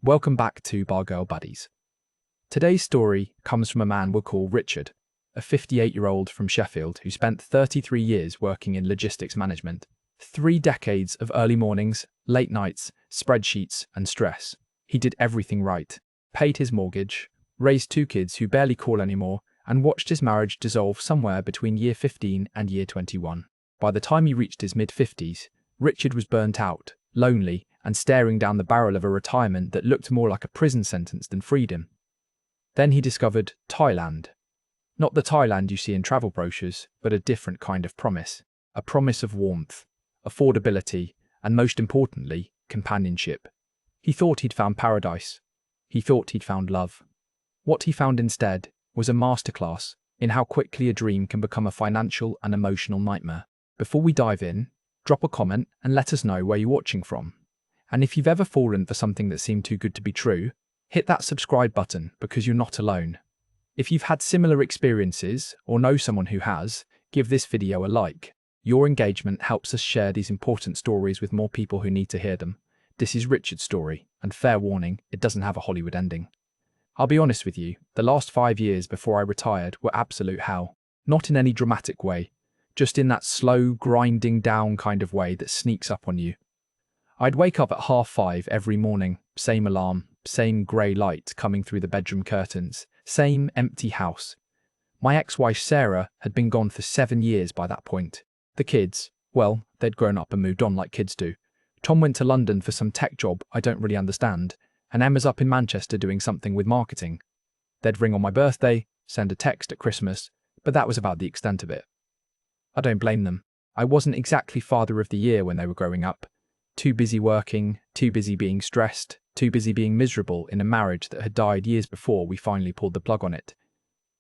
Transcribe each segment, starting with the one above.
Welcome back to Bargirl Buddies. Today's story comes from a man we'll call Richard, a 58-year-old from Sheffield who spent 33 years working in logistics management. 3 decades of early mornings, late nights, spreadsheets, and stress. He did everything right, paid his mortgage, raised 2 kids who barely call anymore, and watched his marriage dissolve somewhere between year 15 and year 21. By the time he reached his mid-50s, Richard was burnt out, lonely, and staring down the barrel of a retirement that looked more like a prison sentence than freedom. Then he discovered Thailand. Not the Thailand you see in travel brochures, but a different kind of promise. A promise of warmth, affordability, and most importantly, companionship. He thought he'd found paradise. He thought he'd found love. What he found instead was a masterclass in how quickly a dream can become a financial and emotional nightmare. Before we dive in, drop a comment and let us know where you're watching from. And if you've ever fallen for something that seemed too good to be true, hit that subscribe button because you're not alone. If you've had similar experiences or know someone who has, give this video a like. Your engagement helps us share these important stories with more people who need to hear them. This is Richard's story, and fair warning, it doesn't have a Hollywood ending. I'll be honest with you, the last 5 years before I retired were absolute hell. Not in any dramatic way, just in that slow, grinding down kind of way that sneaks up on you. I'd wake up at 5:30 every morning, same alarm, same grey light coming through the bedroom curtains, same empty house. My ex-wife Sarah had been gone for 7 years by that point. The kids, well, they'd grown up and moved on like kids do. Tom went to London for some tech job I don't really understand, and Emma's up in Manchester doing something with marketing. They'd ring on my birthday, send a text at Christmas, but that was about the extent of it. I don't blame them. I wasn't exactly father of the year when they were growing up. Too busy working, too busy being stressed, too busy being miserable in a marriage that had died years before we finally pulled the plug on it.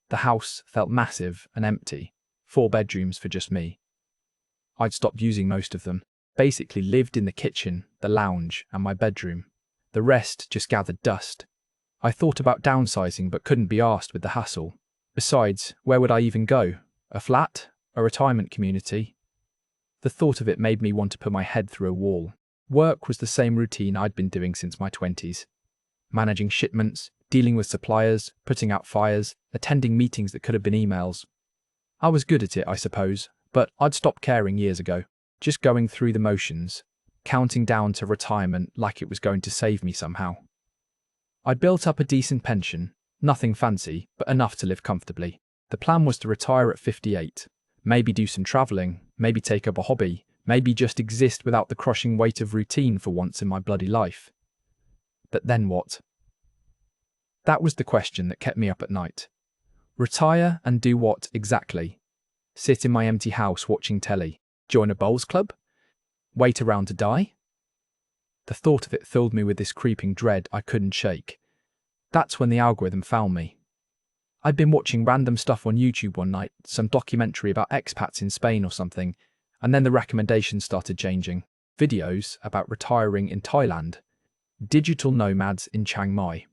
The house felt massive and empty, 4 bedrooms for just me. I'd stopped using most of them, basically lived in the kitchen, the lounge, and my bedroom. The rest just gathered dust. I thought about downsizing but couldn't be arsed with the hassle. Besides, where would I even go? A flat? A retirement community? The thought of it made me want to put my head through a wall. Work was the same routine I'd been doing since my 20s. Managing shipments, dealing with suppliers, putting out fires, attending meetings that could have been emails. I was good at it, I suppose, but I'd stopped caring years ago. Just going through the motions, counting down to retirement like it was going to save me somehow. I'd built up a decent pension, nothing fancy, but enough to live comfortably. The plan was to retire at 58, maybe do some travelling, maybe take up a hobby, maybe just exist without the crushing weight of routine for once in my bloody life. But then what? That was the question that kept me up at night. Retire and do what exactly? Sit in my empty house watching telly? Join a bowls club? Wait around to die? The thought of it filled me with this creeping dread I couldn't shake. That's when the algorithm found me. I'd been watching random stuff on YouTube one night, some documentary about expats in Spain or something, and then the recommendations started changing. Videos about retiring in Thailand, digital nomads in Chiang Mai,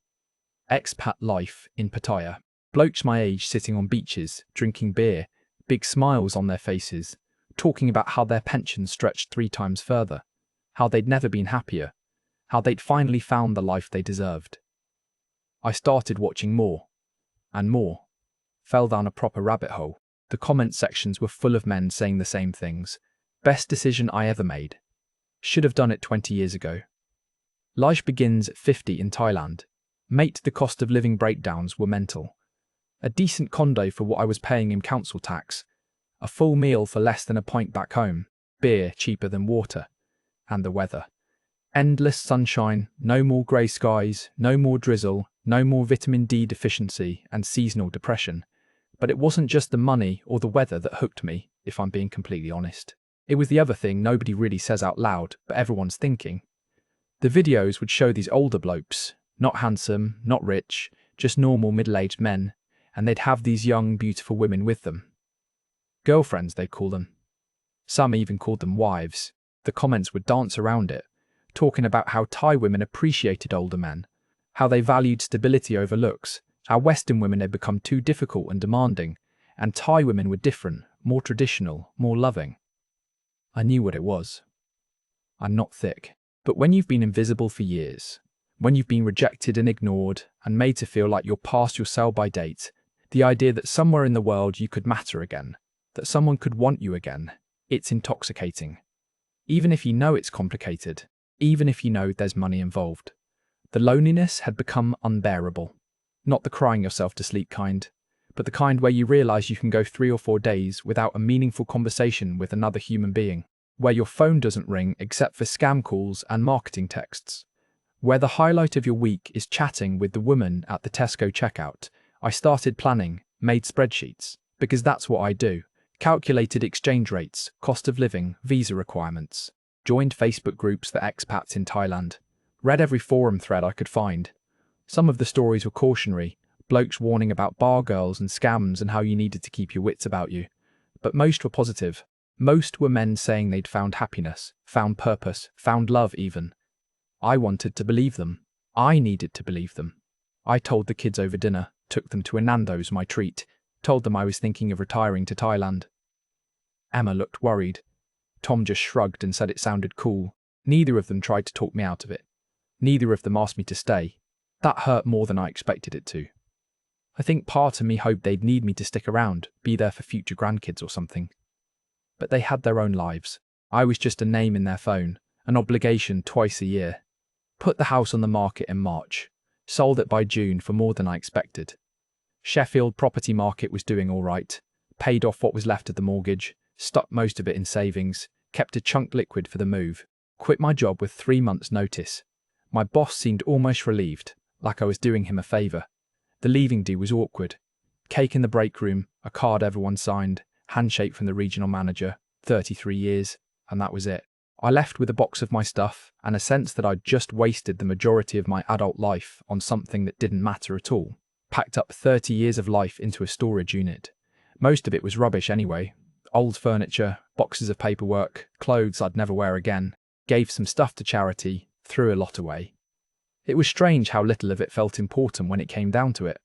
expat life in Pattaya, blokes my age sitting on beaches, drinking beer, big smiles on their faces, talking about how their pensions stretched 3 times further, how they'd never been happier, how they'd finally found the life they deserved. I started watching more, and more, fell down a proper rabbit hole. The comment sections were full of men saying the same things. Best decision I ever made. Should have done it 20 years ago. Life begins at 50 in Thailand. Mate, the cost of living breakdowns were mental. A decent condo for what I was paying in council tax. A full meal for less than a pint back home. Beer cheaper than water. And the weather. Endless sunshine, no more grey skies, no more drizzle, no more vitamin D deficiency and seasonal depression. But it wasn't just the money or the weather that hooked me, if I'm being completely honest. It was the other thing nobody really says out loud, but everyone's thinking. The videos would show these older blokes, not handsome, not rich, just normal middle-aged men, and they'd have these young, beautiful women with them. Girlfriends, they'd call them. Some even called them wives. The comments would dance around it, talking about how Thai women appreciated older men, how they valued stability over looks, how Western women had become too difficult and demanding, and Thai women were different, more traditional, more loving. I knew what it was. I'm not thick, but when you've been invisible for years, When you've been rejected and ignored and made to feel like you're past your sell-by date, the idea that somewhere in the world you could matter again, that someone could want you again, it's intoxicating. Even if you know it's complicated, even if you know there's money involved. The loneliness had become unbearable. Not the crying yourself to sleep kind, but the kind where you realise you can go 3 or 4 days without a meaningful conversation with another human being, where your phone doesn't ring except for scam calls and marketing texts, where the highlight of your week is chatting with the woman at the Tesco checkout. I started planning, made spreadsheets, because that's what I do. Calculated exchange rates, cost of living, visa requirements. Joined Facebook groups for expats in Thailand. Read every forum thread I could find. Some of the stories were cautionary, blokes warning about bargirls and scams and how you needed to keep your wits about you. But most were positive. Most were men saying they'd found happiness, found purpose, found love even. I wanted to believe them. I needed to believe them. I told the kids over dinner, took them to a Nando's, my treat, told them I was thinking of retiring to Thailand. Emma looked worried. Tom just shrugged and said it sounded cool. Neither of them tried to talk me out of it. Neither of them asked me to stay. That hurt more than I expected it to. I think part of me hoped they'd need me to stick around, be there for future grandkids or something. But they had their own lives. I was just a name in their phone, an obligation twice a year. Put the house on the market in March. Sold it by June for more than I expected. Sheffield property market was doing all right. Paid off what was left of the mortgage, stuck most of it in savings, kept a chunk liquid for the move. Quit my job with 3 months' notice. My boss seemed almost relieved, like I was doing him a favour. The leaving do was awkward. Cake in the break room, a card everyone signed, handshake from the regional manager, 33 years, and that was it. I left with a box of my stuff and a sense that I'd just wasted the majority of my adult life on something that didn't matter at all. Packed up 30 years of life into a storage unit. Most of it was rubbish anyway. Old furniture, boxes of paperwork, clothes I'd never wear again. Gave some stuff to charity, threw a lot away. It was strange how little of it felt important when it came down to it.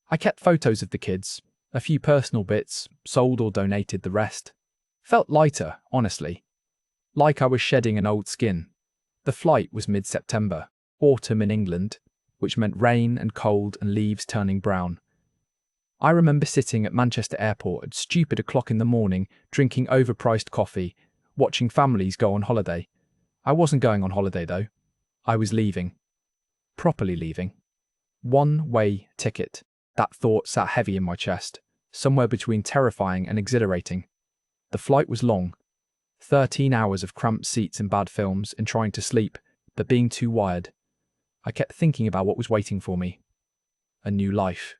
I kept photos of the kids, a few personal bits, sold or donated the rest. Felt lighter, honestly. Like I was shedding an old skin. The flight was mid-September, autumn in England, which meant rain and cold and leaves turning brown. I remember sitting at Manchester Airport at stupid o'clock in the morning, drinking overpriced coffee, watching families go on holiday. I wasn't going on holiday though. I was leaving. Properly leaving. One-way ticket. That thought sat heavy in my chest, somewhere between terrifying and exhilarating. The flight was long. 13 hours of cramped seats and bad films and trying to sleep, but being too wired. I kept thinking about what was waiting for me. A new life.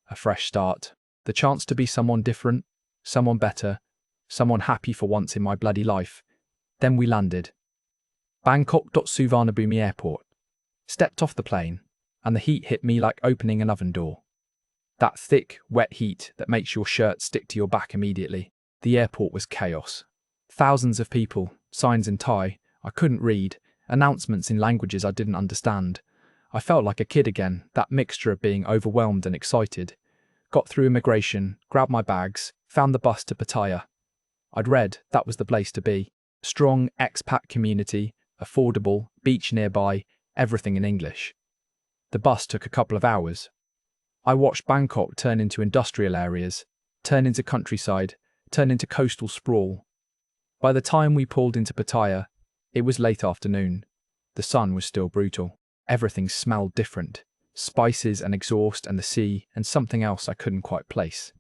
A fresh start. The chance to be someone different, someone better, someone happy for once in my bloody life. Then we landed. Bangkok Suvarnabhumi Airport. Stepped off the plane, and the heat hit me like opening an oven door. That thick, wet heat that makes your shirt stick to your back immediately. The airport was chaos. Thousands of people, signs in Thai I couldn't read, announcements in languages I didn't understand. I felt like a kid again, that mixture of being overwhelmed and excited. Got through immigration, grabbed my bags, found the bus to Pattaya. I'd read that was the place to be. Strong expat community, affordable, beach nearby, everything in English. The bus took a couple of hours. I watched Bangkok turn into industrial areas, turn into countryside, turn into coastal sprawl. By the time we pulled into Pattaya, it was late afternoon. The sun was still brutal. Everything smelled different. Spices and exhaust and the sea and something else I couldn't quite place.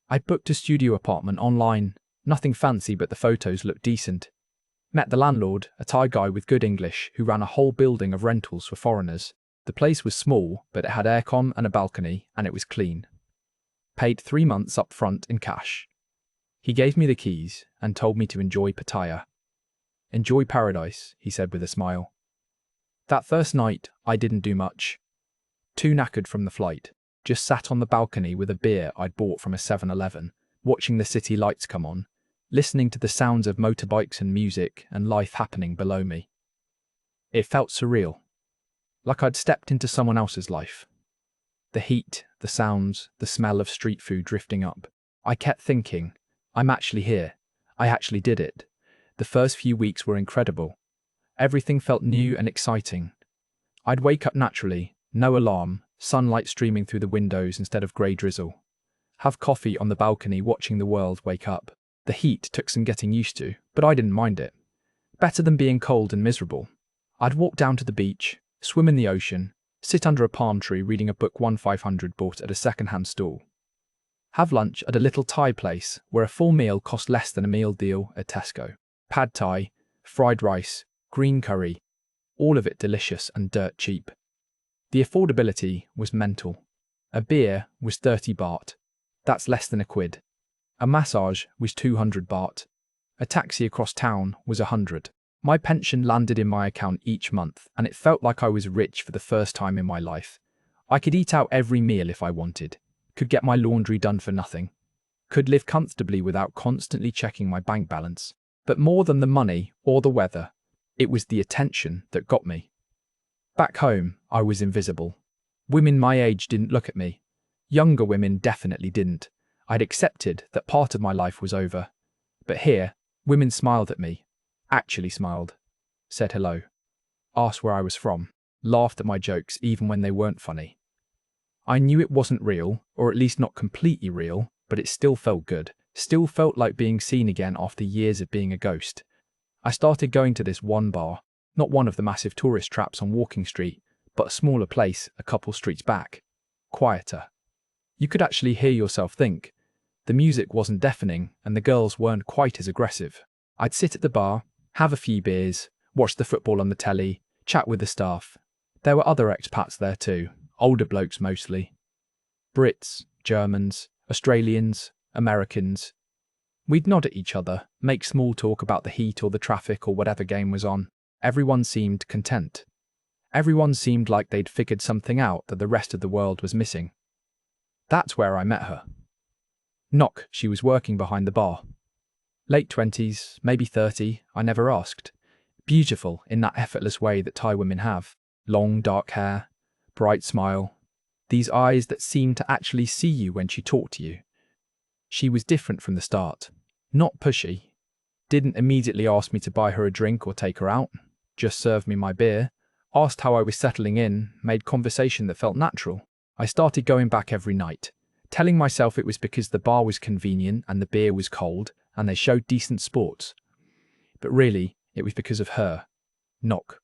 I'd booked a studio apartment online. Nothing fancy, but the photos looked decent. Met the landlord, a Thai guy with good English, who ran a whole building of rentals for foreigners. The place was small, but it had aircon and a balcony, and it was clean. Paid 3 months up front in cash. He gave me the keys and told me to enjoy Pattaya. Enjoy paradise, he said with a smile. That first night, I didn't do much. Too knackered from the flight. Just sat on the balcony with a beer I'd bought from a 7-Eleven, watching the city lights come on, listening to the sounds of motorbikes and music and life happening below me. It felt surreal, like I'd stepped into someone else's life. The heat, the sounds, the smell of street food drifting up. I kept thinking, I'm actually here. I actually did it. The first few weeks were incredible. Everything felt new and exciting. I'd wake up naturally, no alarm, sunlight streaming through the windows instead of grey drizzle. Have coffee on the balcony watching the world wake up. The heat took some getting used to, but I didn't mind it. Better than being cold and miserable. I'd walk down to the beach, swim in the ocean, sit under a palm tree reading a book 1/500 bought at a second-hand stall. Have lunch at a little Thai place where a full meal cost less than a meal deal at Tesco. Pad Thai, fried rice, green curry, all of it delicious and dirt cheap. The affordability was mental. A beer was 30 baht. That's less than a quid. A massage was 200 baht. A taxi across town was 100. My pension landed in my account each month, and it felt like I was rich for the first time in my life. I could eat out every meal if I wanted, could get my laundry done for nothing, could live comfortably without constantly checking my bank balance. But more than the money or the weather, it was the attention that got me. Back home, I was invisible. Women my age didn't look at me. Younger women definitely didn't. I'd accepted that part of my life was over. But here, women smiled at me. Actually smiled. Said hello. Asked where I was from. Laughed at my jokes even when they weren't funny. I knew it wasn't real, or at least not completely real, but it still felt good. Still felt like being seen again after years of being a ghost. I started going to this one bar, not one of the massive tourist traps on Walking Street, but a smaller place a couple streets back. Quieter. You could actually hear yourself think. The music wasn't deafening, and the girls weren't quite as aggressive. I'd sit at the bar, have a few beers, watch the football on the telly, chat with the staff. There were other expats there too, older blokes mostly. Brits, Germans, Australians, Americans. We'd nod at each other, make small talk about the heat or the traffic or whatever game was on. Everyone seemed content. Everyone seemed like they'd figured something out that the rest of the world was missing. That's where I met her. Knock, she was working behind the bar. Late 20s, maybe 30, I never asked. Beautiful in that effortless way that Thai women have. Long, dark hair, bright smile. These eyes that seem to actually see you when she talked to you. She was different from the start. Not pushy. Didn't immediately ask me to buy her a drink or take her out. Just served me my beer. Asked how I was settling in, made conversation that felt natural. I started going back every night, telling myself it was because the bar was convenient and the beer was cold and they showed decent sports. But really, it was because of her. Knock.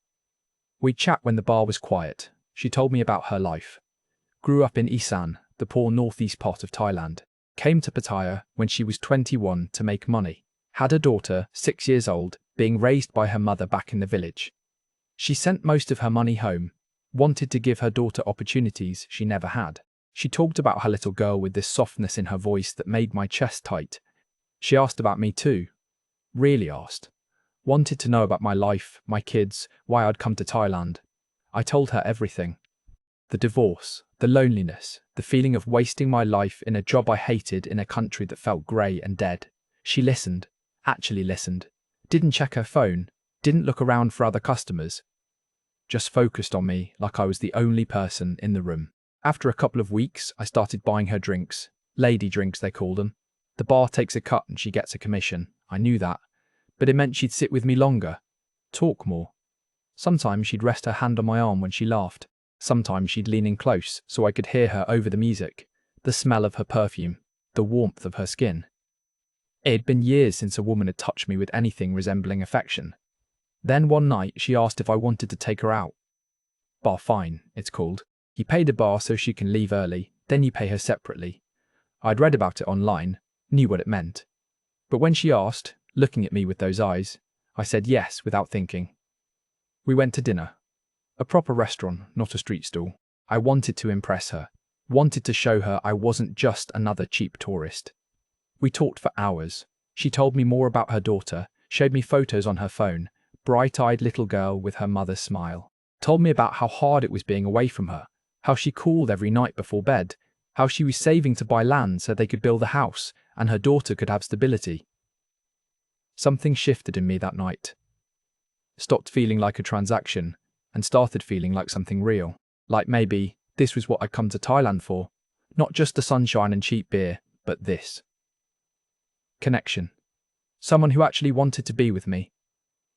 We'd chat when the bar was quiet. She told me about her life. Grew up in Isan, the poor northeast part of Thailand. Came to Pattaya when she was 21 to make money. Had a daughter, 6 years old, being raised by her mother back in the village. She sent most of her money home, wanted to give her daughter opportunities she never had. She talked about her little girl with this softness in her voice that made my chest tight. She asked about me too. Really asked. Wanted to know about my life, my kids, why I'd come to Thailand. I told her everything. The divorce, the loneliness, the feeling of wasting my life in a job I hated in a country that felt grey and dead. She listened, actually listened. Didn't check her phone, didn't look around for other customers. Just focused on me like I was the only person in the room. After a couple of weeks, I started buying her drinks. Lady drinks, they call them. The bar takes a cut and she gets a commission. I knew that. But it meant she'd sit with me longer, talk more. Sometimes she'd rest her hand on my arm when she laughed. Sometimes she'd lean in close so I could hear her over the music, the smell of her perfume, the warmth of her skin. It had been years since a woman had touched me with anything resembling affection. Then one night she asked if I wanted to take her out. Bar fine, it's called. You pay the bar so she can leave early, then you pay her separately. I'd read about it online, knew what it meant. But when she asked, looking at me with those eyes, I said yes without thinking. We went to dinner. A proper restaurant, not a street stall. I wanted to impress her, wanted to show her I wasn't just another cheap tourist. We talked for hours. She told me more about her daughter, showed me photos on her phone, bright-eyed little girl with her mother's smile. Told me about how hard it was being away from her, how she called every night before bed, how she was saving to buy land so they could build a house and her daughter could have stability. Something shifted in me that night. Stopped feeling like a transaction and started feeling like something real. Like maybe this was what I'd come to Thailand for. Not just the sunshine and cheap beer, but this. Connection. Someone who actually wanted to be with me.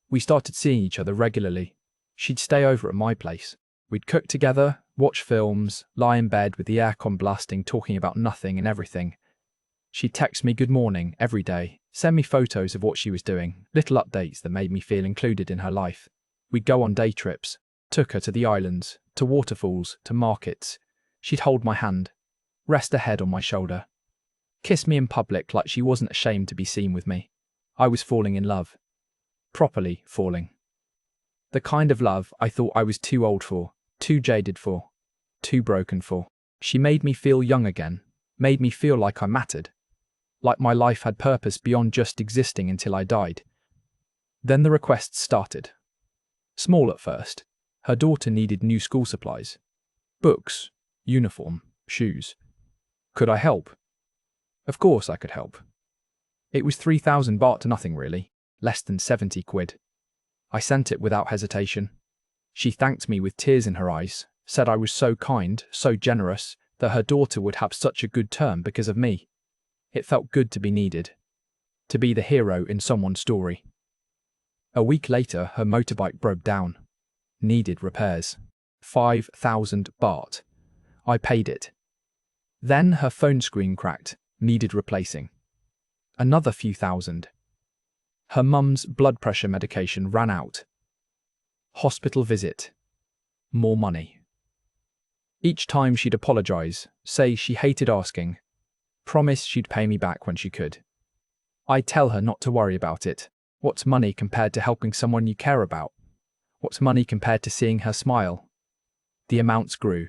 We started seeing each other regularly. She'd stay over at my place. We'd cook together, watch films, lie in bed with the aircon blasting, talking about nothing and everything. She'd text me good morning every day, send me photos of what she was doing, little updates that made me feel included in her life. We'd go on day trips, took her to the islands, to waterfalls, to markets. She'd hold my hand, rest her head on my shoulder, kiss me in public like she wasn't ashamed to be seen with me. I was falling in love. Properly falling. The kind of love I thought I was too old for, too jaded for, too broken for. She made me feel young again, made me feel like I mattered, like my life had purpose beyond just existing until I died. Then the requests started. Small at first. Her daughter needed new school supplies. Books, uniform, shoes. Could I help? Of course I could help. It was 3,000 baht to nothing really, less than 70 quid. I sent it without hesitation. She thanked me with tears in her eyes, said I was so kind, so generous, that her daughter would have such a good term because of me. It felt good to be needed, to be the hero in someone's story. A week later, her motorbike broke down. Needed repairs. 5,000 baht. I paid it. Then her phone screen cracked, needed replacing. Another few thousand. Her mum's blood pressure medication ran out. Hospital visit. More money. Each time she'd apologise, say she hated asking, promise she'd pay me back when she could. I'd tell her not to worry about it. What's money compared to helping someone you care about? What's money compared to seeing her smile? The amounts grew.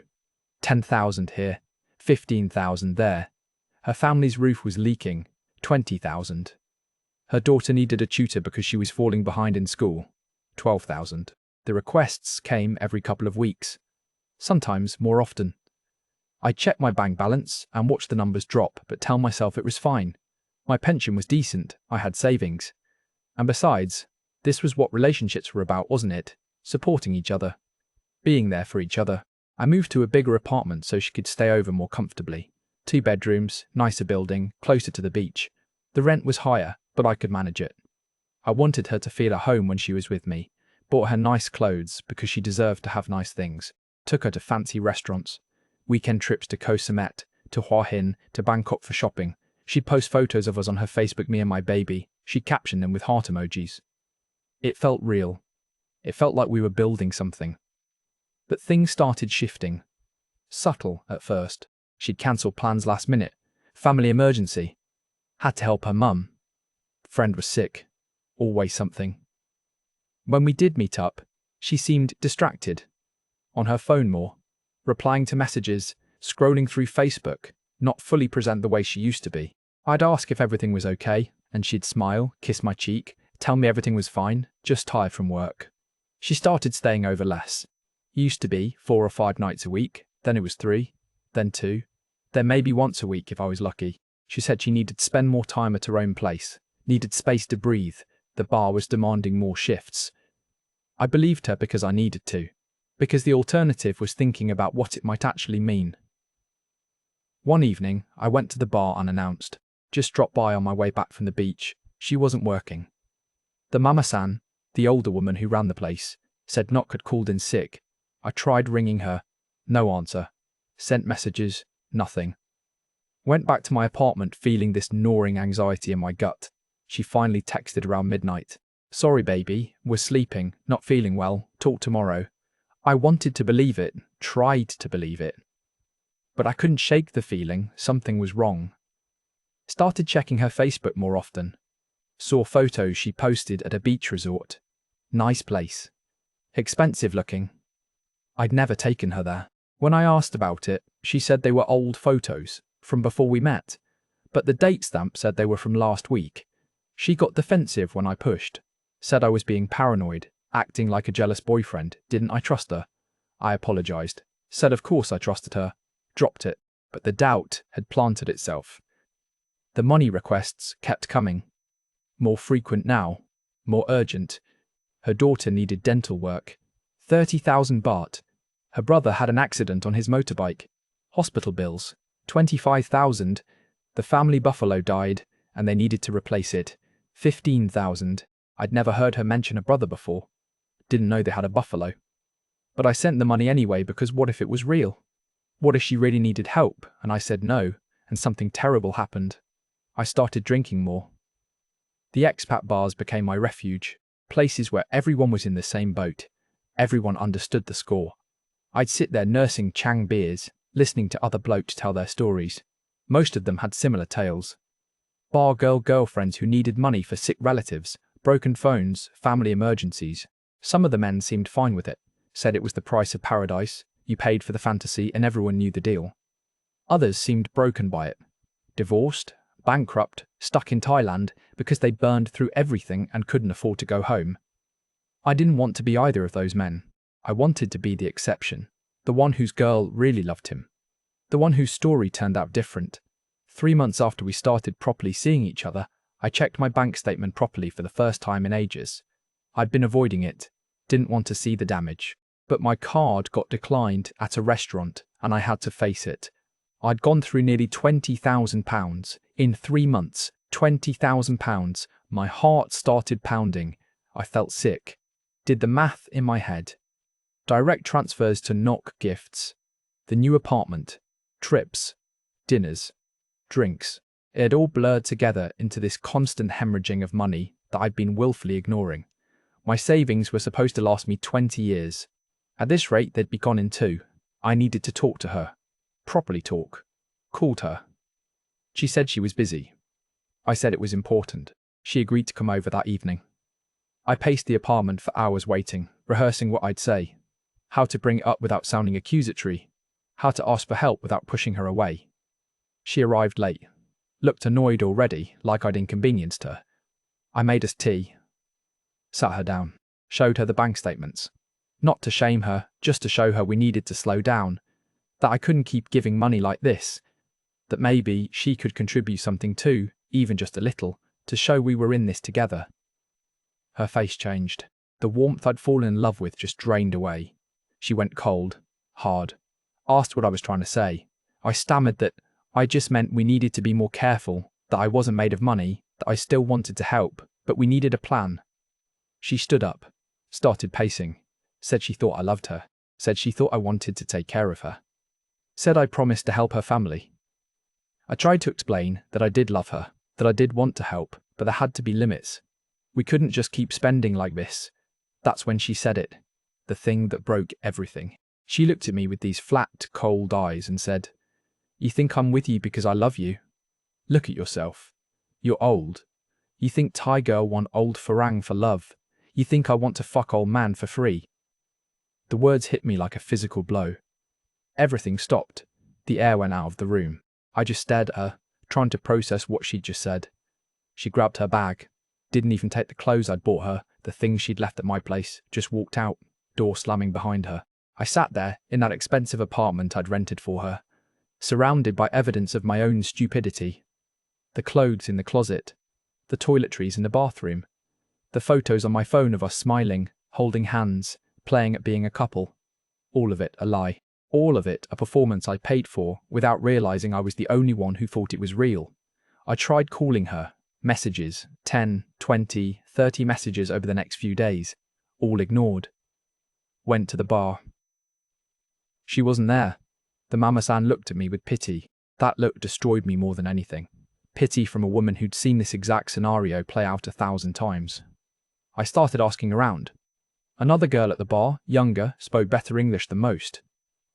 10,000 here, 15,000 there. Her family's roof was leaking, 20,000. Her daughter needed a tutor because she was falling behind in school, 12,000. The requests came every couple of weeks, sometimes more often. I'd check my bank balance and watch the numbers drop, but tell myself it was fine. My pension was decent, I had savings. And besides, this was what relationships were about, wasn't it? Supporting each other. Being there for each other. I moved to a bigger apartment so she could stay over more comfortably. 2 bedrooms, nicer building, closer to the beach. The rent was higher, but I could manage it. I wanted her to feel at home when she was with me. Bought her nice clothes because she deserved to have nice things. Took her to fancy restaurants. Weekend trips to Koh Samet, to Hua Hin, to Bangkok for shopping. She'd post photos of us on her Facebook, me and my baby. She'd caption them with heart emojis. It felt real. It felt like we were building something. But things started shifting. Subtle at first. She'd cancel plans last minute. Family emergency. Had to help her mum. Friend was sick. Always something. When we did meet up, she seemed distracted. On her phone more. Replying to messages, scrolling through Facebook, not fully present the way she used to be. I'd ask if everything was okay, and she'd smile, kiss my cheek, tell me everything was fine, just tired from work. She started staying over less. Used to be 4 or 5 nights a week, then it was 3, then 2, then maybe once a week if I was lucky. She said she needed to spend more time at her own place, needed space to breathe, the bar was demanding more shifts. I believed her because I needed to, because the alternative was thinking about what it might actually mean. One evening, I went to the bar unannounced, just dropped by on my way back from the beach. She wasn't working. The mama-san, the older woman who ran the place, said Nok had called in sick. I tried ringing her, no answer. Sent messages, nothing. Went back to my apartment feeling this gnawing anxiety in my gut. She finally texted around midnight. Sorry baby, was sleeping, not feeling well, talk tomorrow. I wanted to believe it, tried to believe it. But I couldn't shake the feeling something was wrong. Started checking her Facebook more often. Saw photos she posted at a beach resort. Nice place. Expensive looking. I'd never taken her there. When I asked about it, she said they were old photos, from before we met, but the date stamp said they were from last week. She got defensive when I pushed, said I was being paranoid, acting like a jealous boyfriend. Didn't I trust her? I apologised, said of course I trusted her, dropped it, but the doubt had planted itself. The money requests kept coming. More frequent now, more urgent. Her daughter needed dental work. 30,000 baht. Her brother had an accident on his motorbike. Hospital bills. 25,000. The family buffalo died, and they needed to replace it. 15,000. I'd never heard her mention a brother before. Didn't know they had a buffalo. But I sent the money anyway because what if it was real? What if she really needed help and I said no and something terrible happened? I started drinking more. The expat bars became my refuge, places where everyone was in the same boat. Everyone understood the score. I'd sit there nursing Chang beers, listening to other blokes tell their stories. Most of them had similar tales. Bar girl girlfriends who needed money for sick relatives, broken phones, family emergencies. Some of the men seemed fine with it, said it was the price of paradise, you paid for the fantasy and everyone knew the deal. Others seemed broken by it. Divorced, bankrupt, stuck in Thailand because they burned through everything and couldn't afford to go home. I didn't want to be either of those men. I wanted to be the exception, the one whose girl really loved him, the one whose story turned out different. 3 months after we started properly seeing each other, I checked my bank statement properly for the first time in ages. I'd been avoiding it, didn't want to see the damage, but my card got declined at a restaurant and I had to face it. I'd gone through nearly £20,000 in 3 months, £20,000. My heart started pounding. I felt sick. Did the math in my head. Direct transfers to knock gifts, the new apartment, trips, dinners, drinks. It had all blurred together into this constant hemorrhaging of money that I'd been willfully ignoring. My savings were supposed to last me 20 years. At this rate, they'd be gone in 2. I needed to talk to her. Properly talk. Called her. She said she was busy. I said it was important. She agreed to come over that evening. I paced the apartment for hours waiting, rehearsing what I'd say. How to bring it up without sounding accusatory. How to ask for help without pushing her away. She arrived late. Looked annoyed already, like I'd inconvenienced her. I made us tea. Sat her down. Showed her the bank statements. Not to shame her, just to show her we needed to slow down. That I couldn't keep giving money like this. That maybe she could contribute something too, even just a little, to show we were in this together. Her face changed. The warmth I'd fallen in love with just drained away. She went cold, hard. Asked what I was trying to say. I stammered that I just meant we needed to be more careful, that I wasn't made of money, that I still wanted to help, but we needed a plan. She stood up, started pacing, said she thought I loved her, said she thought I wanted to take care of her. Said I promised to help her family. I tried to explain that I did love her, that I did want to help, but there had to be limits. We couldn't just keep spending like this. That's when she said it. The thing that broke everything. She looked at me with these flat, cold eyes and said, "You think I'm with you because I love you? Look at yourself. You're old. You think Thai girl want old farang for love. You think I want to fuck old man for free." The words hit me like a physical blow. Everything stopped. The air went out of the room. I just stared at her, trying to process what she'd just said. She grabbed her bag. Didn't even take the clothes I'd bought her, the things she'd left at my place, just walked out, door slamming behind her. I sat there, in that expensive apartment I'd rented for her, surrounded by evidence of my own stupidity. The clothes in the closet, the toiletries in the bathroom, the photos on my phone of us smiling, holding hands, playing at being a couple. All of it a lie. All of it a performance I paid for without realizing I was the only one who thought it was real. I tried calling her. Messages, 10, 20, 30 messages over the next few days, all ignored. Went to the bar. She wasn't there. The mama-san looked at me with pity. That look destroyed me more than anything. Pity from a woman who'd seen this exact scenario play out 1,000 times. I started asking around. Another girl at the bar, younger, spoke better English than most.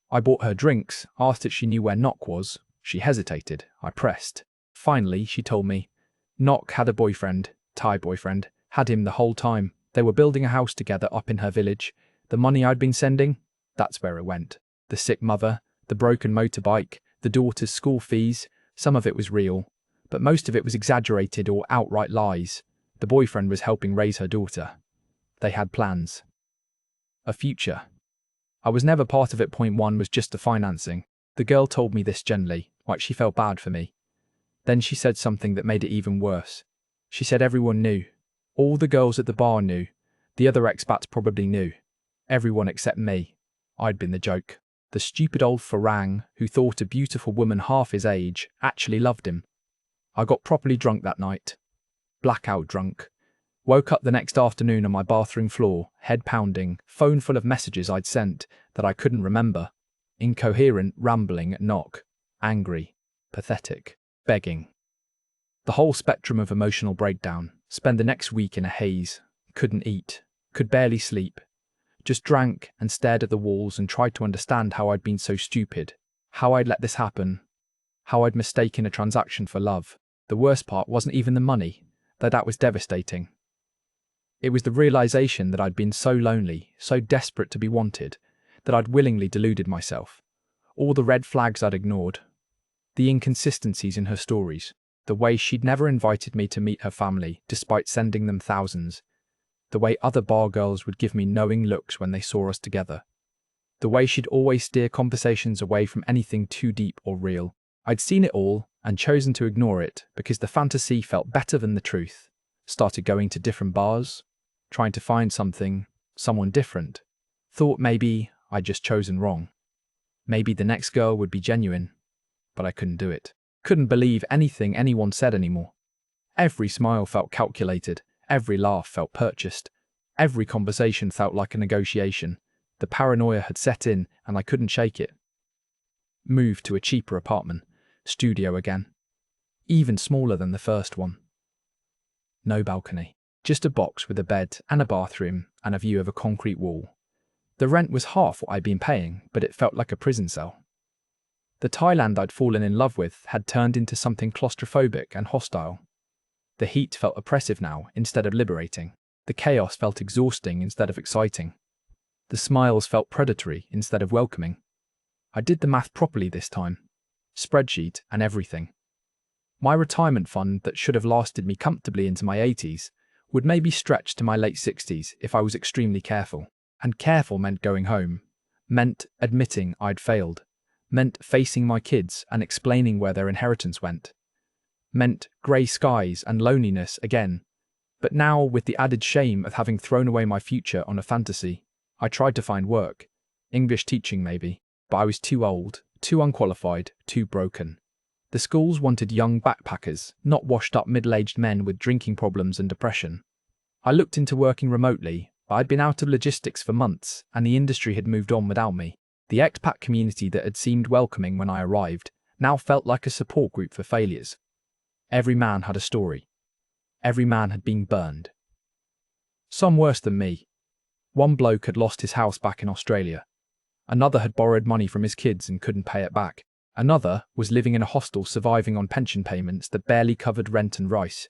I bought her drinks, asked if she knew where Knock was. She hesitated. I pressed. Finally, she told me. Knock had a boyfriend, Thai boyfriend, had him the whole time. They were building a house together up in her village. The money I'd been sending, that's where it went. The sick mother, the broken motorbike, the daughter's school fees, some of it was real, but most of it was exaggerated or outright lies. The boyfriend was helping raise her daughter. They had plans. A future. I was never part of it. Point one was just the financing. The girl told me this gently, like she felt bad for me. Then she said something that made it even worse. She said everyone knew. All the girls at the bar knew. The other expats probably knew. Everyone except me. I'd been the joke. The stupid old farang who thought a beautiful woman half his age actually loved him. I got properly drunk that night. Blackout drunk. Woke up the next afternoon on my bathroom floor, head pounding, phone full of messages I'd sent that I couldn't remember. Incoherent, rambling, knock. Angry. Pathetic. Begging. The whole spectrum of emotional breakdown. Spend the next week in a haze. Couldn't eat. Could barely sleep. Just drank and stared at the walls and tried to understand how I'd been so stupid. How I'd let this happen. How I'd mistaken a transaction for love. The worst part wasn't even the money, though that was devastating. It was the realization that I'd been so lonely, so desperate to be wanted, that I'd willingly deluded myself. All the red flags I'd ignored. The inconsistencies in her stories. The way she'd never invited me to meet her family, despite sending them thousands. The way other bar girls would give me knowing looks when they saw us together. The way she'd always steer conversations away from anything too deep or real. I'd seen it all and chosen to ignore it because the fantasy felt better than the truth. Started going to different bars, trying to find someone different. Thought maybe I'd just chosen wrong. Maybe the next girl would be genuine, but I couldn't do it. Couldn't believe anything anyone said anymore. Every smile felt calculated, every laugh felt purchased, every conversation felt like a negotiation. The paranoia had set in and I couldn't shake it. Moved to a cheaper apartment, studio again. Even smaller than the first one. No balcony. Just a box with a bed and a bathroom and a view of a concrete wall. The rent was half what I'd been paying, but it felt like a prison cell. The Thailand I'd fallen in love with had turned into something claustrophobic and hostile. The heat felt oppressive now instead of liberating. The chaos felt exhausting instead of exciting. The smiles felt predatory instead of welcoming. I did the math properly this time. Spreadsheet and everything. My retirement fund that should have lasted me comfortably into my 80s would maybe stretch to my late 60s if I was extremely careful. And careful meant going home. Meant admitting I'd failed. Meant facing my kids and explaining where their inheritance went. Meant grey skies and loneliness again. But now, with the added shame of having thrown away my future on a fantasy, I tried to find work. English teaching maybe. But I was too old, too unqualified, too broken. The schools wanted young backpackers, not washed-up middle-aged men with drinking problems and depression. I looked into working remotely, but I'd been out of logistics for months, and the industry had moved on without me. The expat community that had seemed welcoming when I arrived now felt like a support group for failures. Every man had a story. Every man had been burned. Some worse than me. One bloke had lost his house back in Australia. Another had borrowed money from his kids and couldn't pay it back. Another was living in a hostel surviving on pension payments that barely covered rent and rice.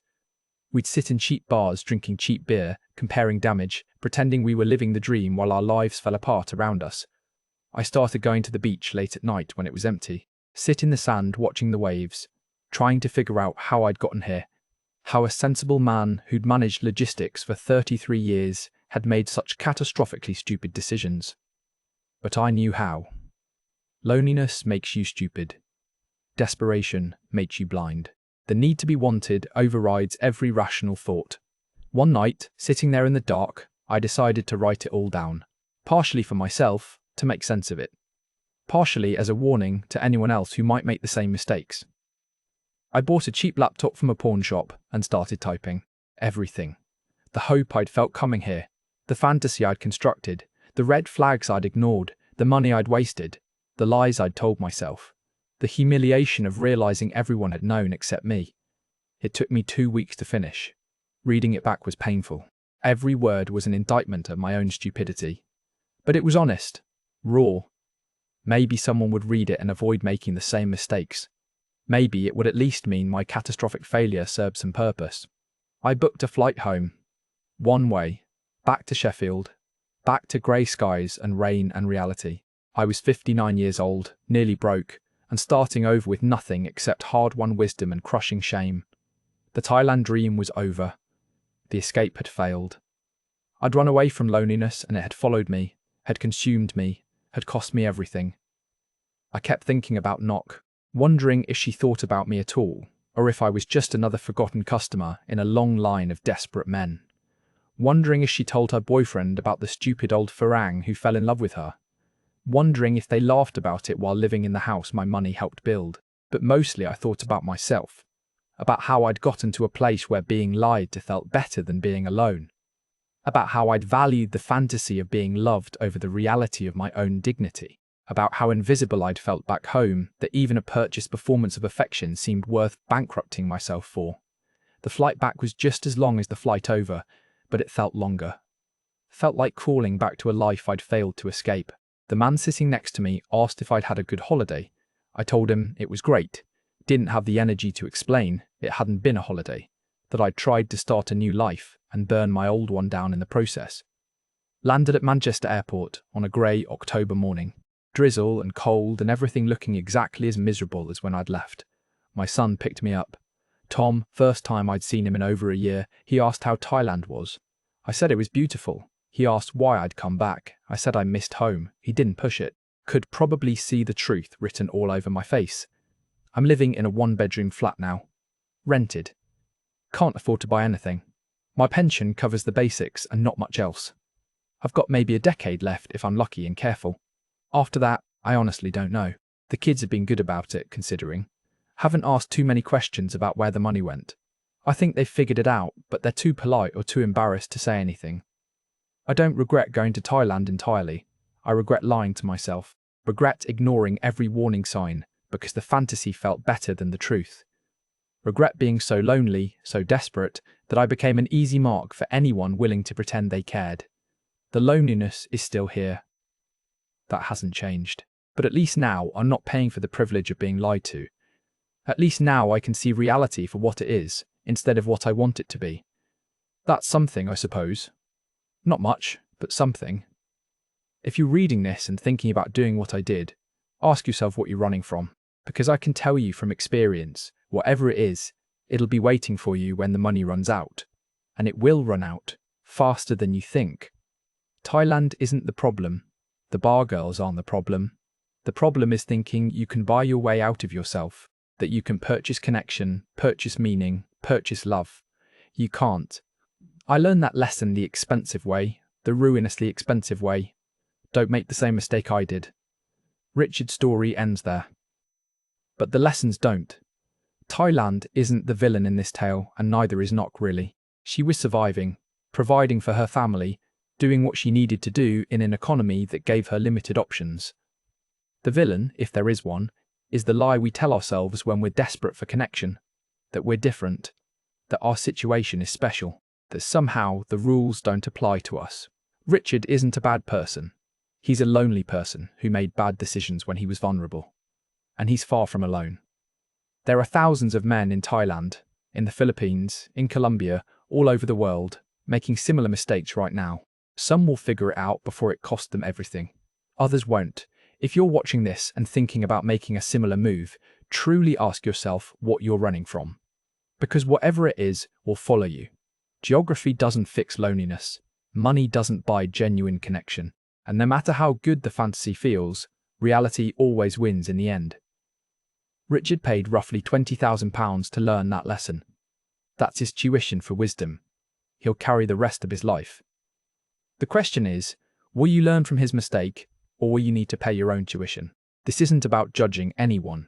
We'd sit in cheap bars drinking cheap beer, comparing damage, pretending we were living the dream while our lives fell apart around us. I started going to the beach late at night when it was empty, sit in the sand watching the waves, trying to figure out how I'd gotten here, how a sensible man who'd managed logistics for 33 years had made such catastrophically stupid decisions. But I knew how. Loneliness makes you stupid. Desperation makes you blind. The need to be wanted overrides every rational thought. One night, sitting there in the dark, I decided to write it all down. Partially for myself, to make sense of it. Partially as a warning to anyone else who might make the same mistakes. I bought a cheap laptop from a pawn shop and started typing. Everything. The hope I'd felt coming here. The fantasy I'd constructed. The red flags I'd ignored. The money I'd wasted. The lies I'd told myself. The humiliation of realizing everyone had known except me. It took me 2 weeks to finish. Reading it back was painful. Every word was an indictment of my own stupidity. But it was honest. Raw. Maybe someone would read it and avoid making the same mistakes. Maybe it would at least mean my catastrophic failure served some purpose. I booked a flight home. One way. Back to Sheffield. Back to grey skies and rain and reality. I was 59 years old, nearly broke, and starting over with nothing except hard-won wisdom and crushing shame. The Thailand dream was over. The escape had failed. I'd run away from loneliness and it had followed me, had consumed me, had cost me everything. I kept thinking about Nok, wondering if she thought about me at all, or if I was just another forgotten customer in a long line of desperate men. Wondering if she told her boyfriend about the stupid old Farang who fell in love with her. Wondering if they laughed about it while living in the house my money helped build. But mostly I thought about myself. about how I'd gotten to a place where being lied to felt better than being alone, about how I'd valued the fantasy of being loved over the reality of my own dignity, about how invisible I'd felt back home, that even a purchased performance of affection seemed worth bankrupting myself for. The flight back was just as long as the flight over, but it felt longer. Felt like crawling back to a life I'd failed to escape. The man sitting next to me asked if I'd had a good holiday. I told him it was great. Didn't have the energy to explain it hadn't been a holiday, that I'd tried to start a new life and burn my old one down in the process. Landed at Manchester Airport on a grey October morning. Drizzle and cold and everything looking exactly as miserable as when I'd left. My son picked me up. Tom, first time I'd seen him in over a year, he asked how Thailand was. I said it was beautiful. He asked why I'd come back. I said I missed home. He didn't push it. Could probably see the truth written all over my face. I'm living in a one-bedroom flat now. Rented. Can't afford to buy anything. My pension covers the basics and not much else. I've got maybe a decade left if I'm lucky and careful. After that, I honestly don't know. The kids have been good about it, considering. Haven't asked too many questions about where the money went. I think they've figured it out, but they're too polite or too embarrassed to say anything. I don't regret going to Thailand entirely. I regret lying to myself. Regret ignoring every warning sign because the fantasy felt better than the truth. Regret being so lonely, so desperate, that I became an easy mark for anyone willing to pretend they cared. The loneliness is still here. That hasn't changed. But at least now I'm not paying for the privilege of being lied to. At least now I can see reality for what it is, instead of what I want it to be. That's something, I suppose. Not much, but something. If you're reading this and thinking about doing what I did, ask yourself what you're running from, because I can tell you from experience, whatever it is, it'll be waiting for you when the money runs out. And it will run out, faster than you think. Thailand isn't the problem. The Bargirls aren't the problem. The problem is thinking you can buy your way out of yourself, that you can purchase connection, purchase meaning, purchase love. You can't. I learned that lesson the expensive way, the ruinously expensive way. Don't make the same mistake I did. Richard's story ends there. But the lessons don't. Thailand isn't the villain in this tale, and neither is Knock really. She was surviving, providing for her family, doing what she needed to do in an economy that gave her limited options. The villain, if there is one, is the lie we tell ourselves when we're desperate for connection, that we're different, that our situation is special, that somehow the rules don't apply to us. Richard isn't a bad person. He's a lonely person who made bad decisions when he was vulnerable. And he's far from alone. There are thousands of men in Thailand, in the Philippines, in Colombia, all over the world, making similar mistakes right now. Some will figure it out before it costs them everything. Others won't. If you're watching this and thinking about making a similar move, truly ask yourself what you're running from. Because whatever it is will follow you. Geography doesn't fix loneliness. Money doesn't buy genuine connection. And no matter how good the fantasy feels, reality always wins in the end. Richard paid roughly £20,000 to learn that lesson. That's his tuition for wisdom. He'll carry the rest of his life. The question is, will you learn from his mistake, or will you need to pay your own tuition? This isn't about judging anyone.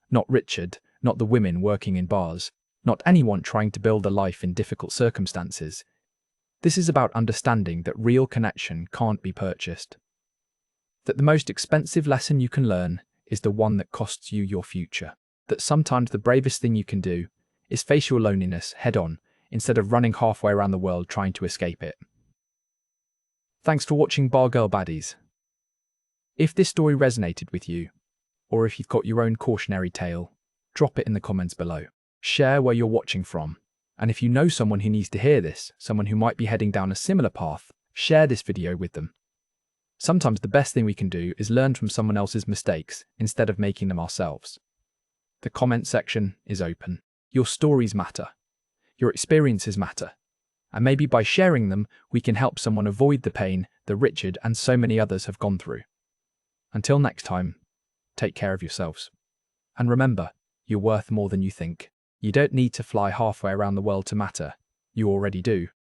Not Richard, not the women working in bars, not anyone trying to build a life in difficult circumstances. This is about understanding that real connection can't be purchased. That the most expensive lesson you can learn is the one that costs you your future. That sometimes the bravest thing you can do is face your loneliness head on instead of running halfway around the world trying to escape it. Thanks for watching Bargirl Baddies. If this story resonated with you, or if you've got your own cautionary tale, drop it in the comments below. Share where you're watching from. And if you know someone who needs to hear this, someone who might be heading down a similar path, share this video with them. Sometimes the best thing we can do is learn from someone else's mistakes instead of making them ourselves. The comment section is open. Your stories matter. Your experiences matter. And maybe by sharing them, we can help someone avoid the pain that Richard and so many others have gone through. Until next time, take care of yourselves. And remember, you're worth more than you think. You don't need to fly halfway around the world to matter. You already do.